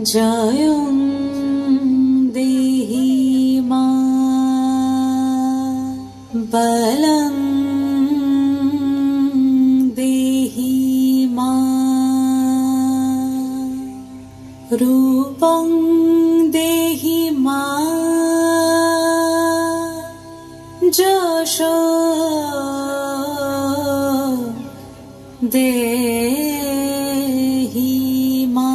জয়ং দেহি মা বলং দেহি মা রূপং দেহি মা যশ দেহি মা।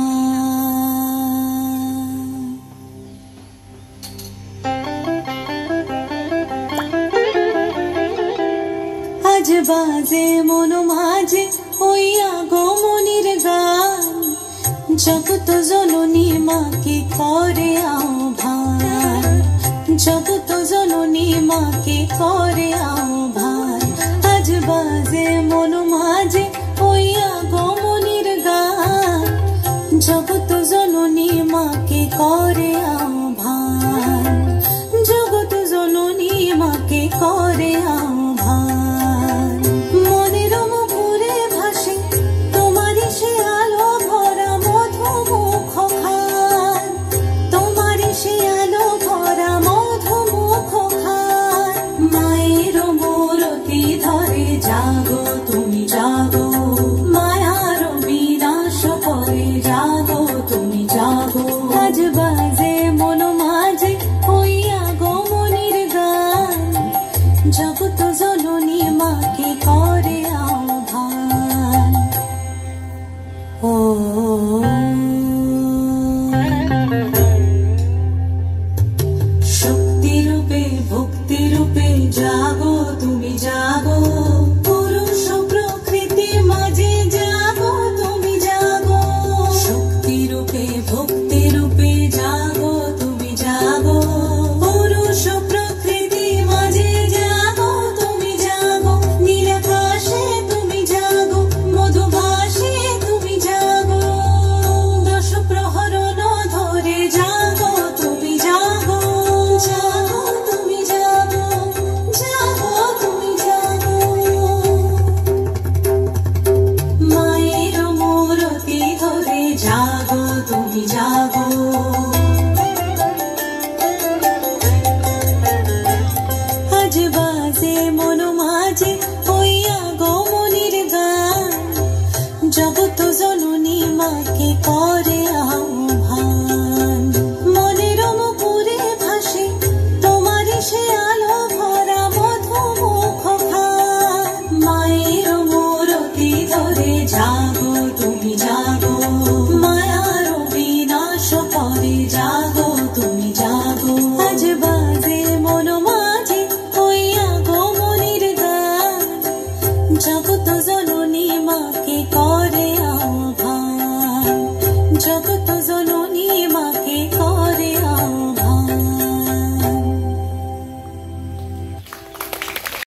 আজ বাজে মন মাঝে ওই আগমনীর গান, জগত জননী মাকে করে আহ্বান, জগত জননী মাকে করে আহ্বান। আজ বাজে মন মাঝে ওই আগমনীর গান, জগত জননী মাকে করে আহ্বান, জগত জননী মাকে করে আহ্বান। মনের মুখরে ভাসে তোমারই সে আলো ভরা মধুমুখ খান, তোমারই সে আলো ভরা মধুমুখ খান। মায়ের মূরতি ধরে জাগো তুমি জাগো, মায়ার বিনাশ করে জাগো তুমি জাগো। আজ বাজে মন মাঝে ওই আগমনীর গান, জগত জননী মাকে করে আহ্বান। ও শক্তি রূপে ভক্তি রূপে জাগো তুমি জাগো, পুরুষ প্রকৃতি মাঝে জাগো তুমি জাগো। শক্তি রূপে ভক্তি রূপে জাগো তুমি জাগো, পুরুষ প্রকৃতি মাঝে জাগো তুমি জাগো। নীলাকাশে তুমি জাগো, মধুভাসে তুমি জাগো, দশ প্রহরণ ধরে জাগো তুমি জাগো, জাগো তুমি জাগো, জাগো তুমি জাগো। মায়ের মূরতি ধরে জাগো তুমি জাগো। আজ বাজে মন মাঝে ওই আগমনীর গান, জগত জননী মাকে করে আহ্বান। মনের মুখরে ভাসে তোমারই সে আলো ভরা মধুমুখ খান। মায়ের মূরতি ধরে জাগো তুমি জাগো, মায়ার বিনাশ করে জাগো।